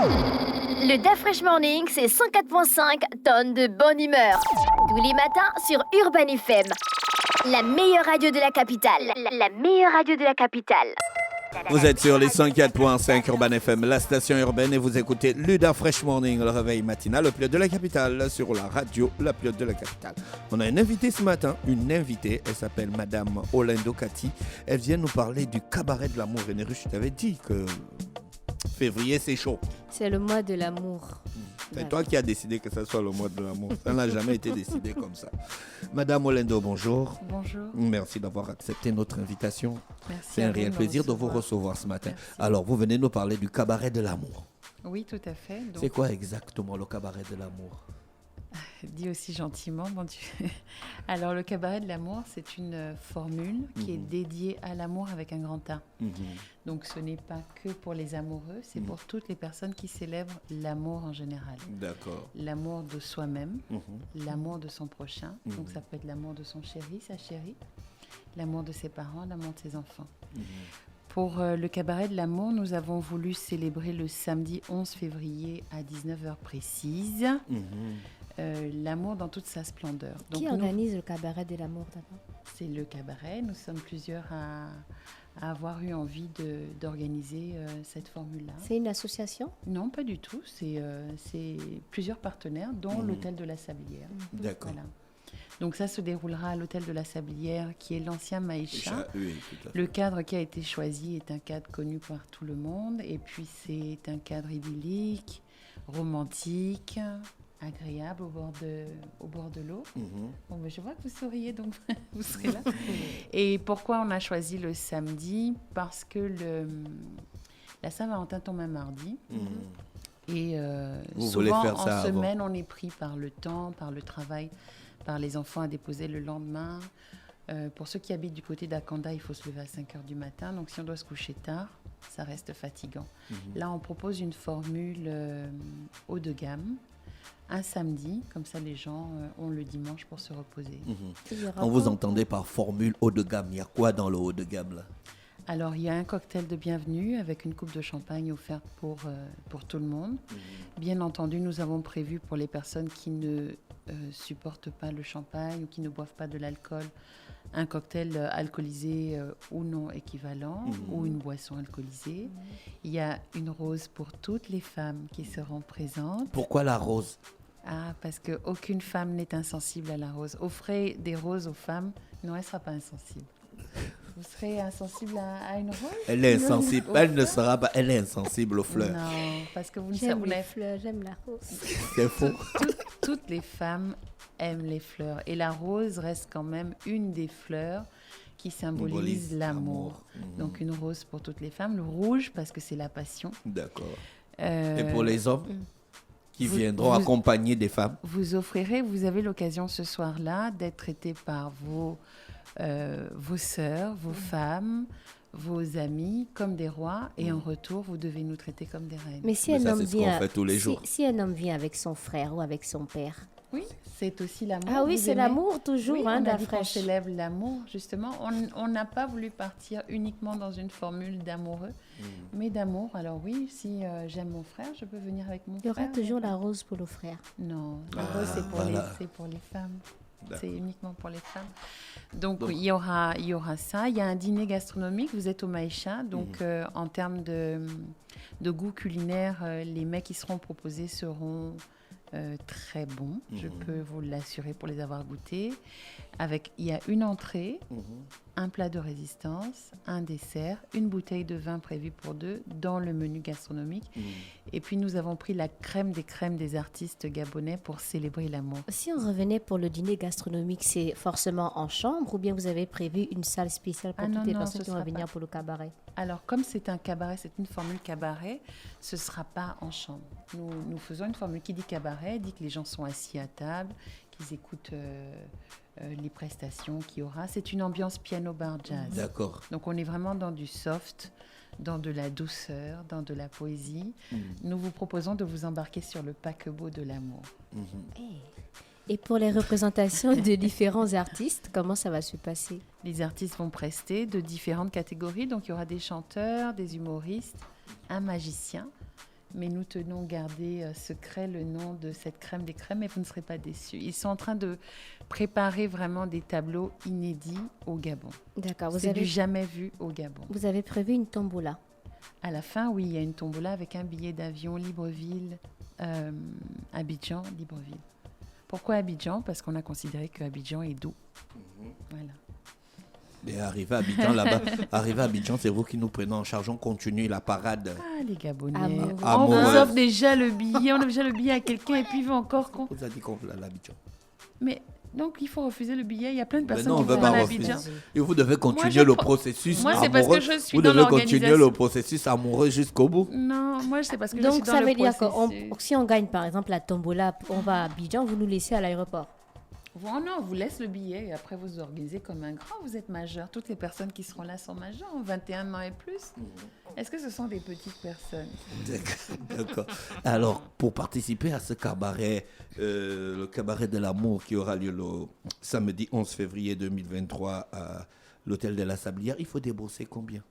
Le Da Fresh Morning, c'est 104.5 tonnes de bonne humeur. Tous les matins sur Urban FM. La meilleure radio de la capitale. La meilleure radio de la capitale. Vous êtes sur les 104.5 Urban FM, la station urbaine, et vous écoutez le Da Fresh Morning, le réveil matinal, le plus haut de la capitale, sur la radio, la plus haute de la capitale. On a une invitée ce matin, elle s'appelle Madame Olendo Kati. Elle vient nous parler du cabaret de l'amour. Et Néru, je t'avais dit que février, c'est chaud. C'est le mois de l'amour. C'est toi qui as décidé que ça soit le mois de l'amour. Ça n'a jamais été décidé comme ça. Madame Olendo, bonjour. Bonjour. Merci d'avoir accepté notre invitation. Merci. C'est un réel plaisir de vous recevoir ce matin. Merci. Alors, vous venez nous parler du cabaret de l'amour. Oui, tout à fait. Donc, C'est quoi exactement le cabaret de l'amour? dit aussi gentiment, bon Dieu. Alors, le cabaret de l'amour, c'est une formule qui est dédiée à l'amour avec un grand A. Donc, ce n'est pas que pour les amoureux, c'est pour toutes les personnes qui célèbrent l'amour en général. D'accord. L'amour de soi-même, l'amour de son prochain. Donc, ça peut être l'amour de son chéri, sa chérie, l'amour de ses parents, l'amour de ses enfants. Pour le cabaret de l'amour, nous avons voulu célébrer le samedi 11 février à 19h précise. L'amour dans toute sa splendeur. Donc, Qui organise le cabaret de l'amour d'abord? C'est le cabaret. Nous sommes plusieurs à avoir eu envie d'organiser cette formule-là. C'est une association? Non, pas du tout. C'est plusieurs partenaires, dont l'Hôtel de la Sablière. D'accord. Voilà. Donc ça se déroulera à l'Hôtel de la Sablière, qui est l'ancien Maïcha. Oui, tout à fait. Le cadre qui a été choisi est un cadre connu par tout le monde. Et puis c'est un cadre idyllique, romantique, agréable au bord de l'eau. Bon, ben, je vois que vous souriez, donc vous serez là. Et pourquoi on a choisi le samedi? Parce que la Saint-Valentin tombe un mardi. Et Vous voulez souvent, faire ça en avant. semaine, on est pris par le temps, par le travail, par les enfants à déposer le lendemain. Pour ceux qui habitent du côté d'Akanda, il faut se lever à 5h du matin. Donc, si on doit se coucher tard, ça reste fatigant. Là, on propose une formule haut de gamme. Un samedi, comme ça les gens ont le dimanche pour se reposer. Quand vous entendez par formule haut de gamme, il y a quoi dans le haut de gamme là? Alors, il y a un cocktail de bienvenue avec une coupe de champagne offerte pour tout le monde. Bien entendu, nous avons prévu pour les personnes qui ne supportent pas le champagne ou qui ne boivent pas de l'alcool, un cocktail alcoolisé ou non équivalent ou une boisson alcoolisée. Il y a une rose pour toutes les femmes qui seront présentes. Pourquoi la rose? Ah, parce qu'aucune femme n'est insensible à la rose. Offrez des roses aux femmes, non, elle ne sera pas insensible. Vous serez insensible à une rose? Elle est insensible. Elle ne sera pas. Elle est insensible aux fleurs. Non, parce que vous ne J'aime savez les pas. fleurs, j'aime la rose. C'est faux. Toutes les femmes aiment les fleurs. Et la rose reste quand même une des fleurs qui symbolise l'amour. Donc une rose pour toutes les femmes. Le rouge, parce que c'est la passion. D'accord. Et pour les hommes qui viendront vous- accompagner des femmes? Vous avez l'occasion ce soir-là d'être traité par vos sœurs, vos femmes, vos amis comme des rois. Et en retour, vous devez nous traiter comme des reines. Mais si Mais un ça, homme c'est ce qu'on vient, fait tous les jours. si un homme vient avec son frère ou avec son père. Oui, c'est aussi l'amour. Ah oui, Vous c'est aimez? l'amour toujours, Oui, hein, on a la dit qu'on fraîche. célèbre l'amour, justement. On n'a pas voulu partir uniquement dans une formule d'amoureux, mais d'amour. Alors oui, si j'aime mon frère, je peux venir avec mon Il y aura frère. toujours la rose pour le frère. Non, la rose, c'est pour les femmes. C'est uniquement pour les femmes. Donc, il y aura ça. Il y a un dîner gastronomique. Vous êtes au Maïcha. Donc, en termes de goût culinaire, les mets qui seront proposés seront très bons. Je peux vous l'assurer pour les avoir goûtés. Il y a une entrée, un plat de résistance, un dessert, une bouteille de vin prévue pour deux dans le menu gastronomique. Et puis, nous avons pris la crème des artistes gabonais pour célébrer l'amour. Si on revenait pour le dîner gastronomique, c'est forcément en chambre ou bien vous avez prévu une salle spéciale pour toutes les personnes qui vont venir pour le cabaret? Alors, comme c'est un cabaret, c'est une formule cabaret, ce ne sera pas en chambre. Nous faisons une formule qui dit cabaret, dit que les gens sont assis à table, qu'ils écoutent les prestations qu'il y aura. C'est une ambiance piano-bar jazz. D'accord. Donc, on est vraiment dans du soft, dans de la douceur, dans de la poésie. Nous vous proposons de vous embarquer sur le paquebot de l'amour. Et pour les représentations de différents artistes, comment ça va se passer? Les artistes vont prester de différentes catégories. Donc, il y aura des chanteurs, des humoristes, un magicien, mais nous tenons garder secret le nom de cette crème des crèmes et vous ne serez pas déçus. Ils sont en train de préparer vraiment des tableaux inédits au Gabon. D'accord. C'est du jamais vu au Gabon. Vous avez prévu une tombola? À la fin, oui, il y a une tombola avec un billet d'avion Libreville, Abidjan, Libreville. Pourquoi Abidjan? Parce qu'on a considéré que Abidjan est doux. Voilà. Et arrivé à Abidjan, là-bas, arrivé à Abidjan, c'est vous qui nous prenez en charge. On continue la parade. Ah, les Gabonais. Amoureux. On vous offre déjà le billet. On a déjà le billet à quelqu'un et puis il veut encore qu'on... On vous a dit qu'on voulait aller à Abidjan. Mais donc, il faut refuser le billet. Il y a plein de personnes non, qui vont à Abidjan. Et vous devez continuer le processus moi, amoureux. c'est parce que je suis vous dans devez continuer l'organisation. le processus amoureux jusqu'au bout. Non, moi, c'est parce que je suis Donc, dans ça le veut dire processus. que si on gagne, par exemple, la tombola, on va à Abidjan, vous nous laissez à l'aéroport. Non, on vous laisse le billet et après vous organisez comme un grand. Vous êtes majeur. Toutes les personnes qui seront là sont majeures, ont 21 ans et plus. Est-ce que ce sont des petites personnes? D'accord. Alors, pour participer à ce cabaret, le cabaret de l'amour qui aura lieu le samedi 11 février 2023 à l'hôtel de la Sablière, il faut débourser combien?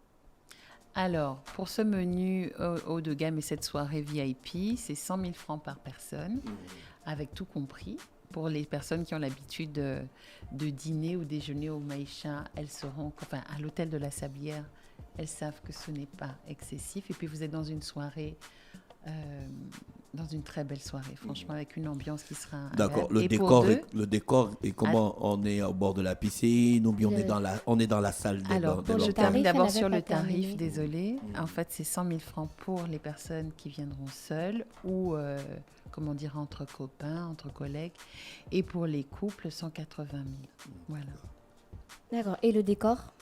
Alors, pour ce menu haut de gamme et cette soirée VIP, c'est 100 000 francs par personne, avec tout compris. Pour les personnes qui ont l'habitude de dîner ou déjeuner au Maïcha, elles seront, enfin, à l'hôtel de la Sablière, elles savent que ce n'est pas excessif. Et puis, vous êtes dans une soirée, dans une très belle soirée, franchement, avec une ambiance qui sera D'accord. agréable. Le décor est comment? On est au bord de la piscine ou bien on est dans la salle de Alors, l'hôtel? je termine d'abord sur le pas terminé. tarif, désolé. En fait, c'est 100 000 francs pour les personnes qui viendront seules ou, comment dire, entre copains, entre collègues. Et pour les couples, 180 000. Voilà. D'accord. Et le décor?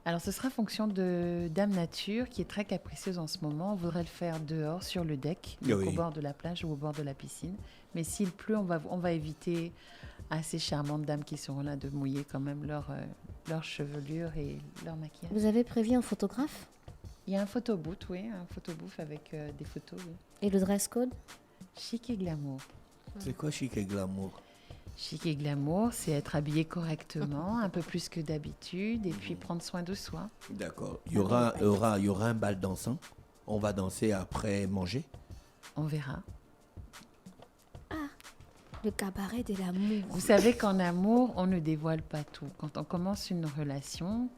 Alors, ce sera en fonction de Dame Nature, qui est très capricieuse en ce moment. On voudrait le faire dehors, sur le deck, donc au bord de la plage ou au bord de la piscine. Mais s'il pleut, on va éviter à ces charmantes dames qui seront là de mouiller quand même leur chevelure et leur maquillage. Vous avez prévu un photographe? Il y a un photobooth, oui, un photobooth avec des photos, oui. Et le dress code? Chic et glamour. C'est quoi chic et glamour? Chic et glamour, c'est être habillé correctement, un peu plus que d'habitude, et puis prendre soin de soi. D'accord. Il y aura un bal dansant. On va danser après manger. On verra. Le cabaret de l'amour. Vous savez qu'en amour, on ne dévoile pas tout. Quand on commence une relation,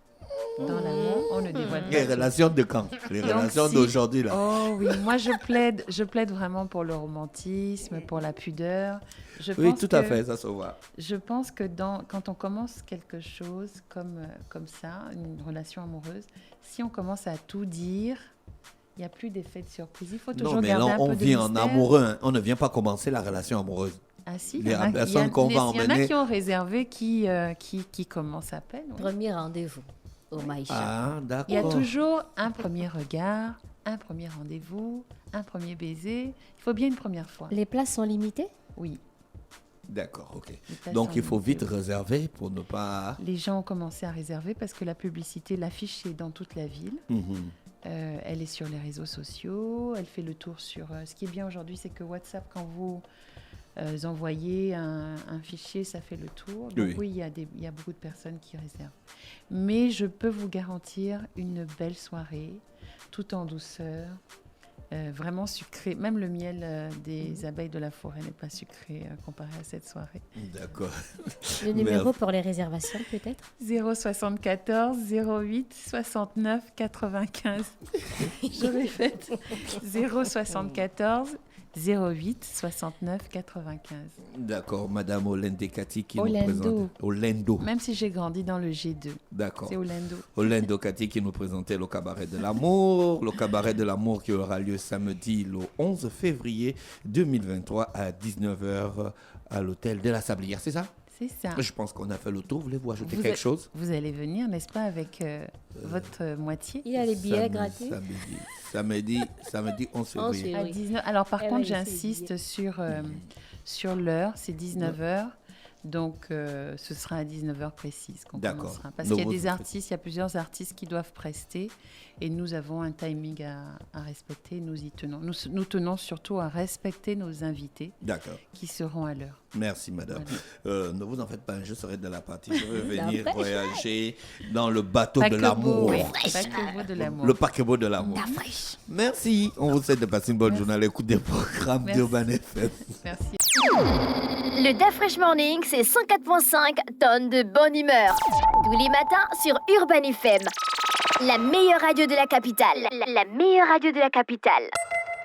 dans l'amour, on ne dévoile pas Les tout. relations de quand? Les relations d'aujourd'hui, là. Oh oui, moi je plaide vraiment pour le romantisme, pour la pudeur. Oui, tout à fait, ça se voit. Je pense que quand on commence quelque chose comme ça, une relation amoureuse, si on commence à tout dire, il n'y a plus d'effet de surprise. Il faut toujours Non, mais garder là, un on peu de vient en mystère. amoureux. Hein. On ne vient pas commencer la relation amoureuse. Ah si, Les personnes qu'on va il y en emmener. a qui ont réservé, qui commencent à peine. Oui. Premier rendez-vous au Maïcha. Ah, d'accord. Il y a toujours un premier regard, un premier rendez-vous, un premier baiser. Il faut bien une première fois. Les places sont limitées? Oui. D'accord, ok. Les places Donc, sont il faut limitées. vite réserver pour ne pas... Les gens ont commencé à réserver parce que la publicité, l'affiche est dans toute la ville. Mhm. Elle est sur les réseaux sociaux. Elle fait le tour sur... ce qui est bien aujourd'hui, c'est que WhatsApp, quand vous envoyez un fichier, ça fait le tour. Donc oui, il y a beaucoup de personnes qui réservent. Mais je peux vous garantir une belle soirée, tout en douceur, vraiment sucré. Même le miel des abeilles de la forêt n'est pas sucré comparé à cette soirée. D'accord. Le numéro pour les réservations, peut-être? 074 08 69 95. Je répète. 074 08 69 95. D'accord, Madame Olende Kati qui nous Olendo. présente... Olendo. Même si j'ai grandi dans le G2. D'accord. C'est Olendo. Olendo Kati qui nous présentait le cabaret de l'amour. Le cabaret de l'amour qui aura lieu samedi le 11 février 2023 à 19h à l'hôtel de la Sablière. C'est ça? C'est ça. Je pense qu'on a fait le tour. Voulez-vous ajouter quelque chose? Vous allez venir, n'est-ce pas, avec votre moitié? Il y a les billets gratuits? Samedi 11 février. À 19. Alors, par Elle contre, a laissé les j'insiste sur l'heure. C'est 19h. Donc, ce sera à 19h précise qu'on commencera. Parce qu'il y a des artistes, il y a plusieurs artistes qui doivent prester et nous avons un timing à respecter. Nous y tenons. Nous tenons surtout à respecter nos invités qui seront à l'heure. Merci, madame. Voilà. Ne vous en faites pas, je serai de la partie. Je vais venir voyager dans le bateau de l'amour. Le paquebot de l'amour. Merci. On vous souhaite de passer une bonne journée à l'écoute des programmes d'Urban FM. Merci. Le Da Fresh Morning, c'est 104.5 tonnes de bonne humeur. Tous les matins sur Urban FM. La meilleure radio de la capitale. La meilleure radio de la capitale.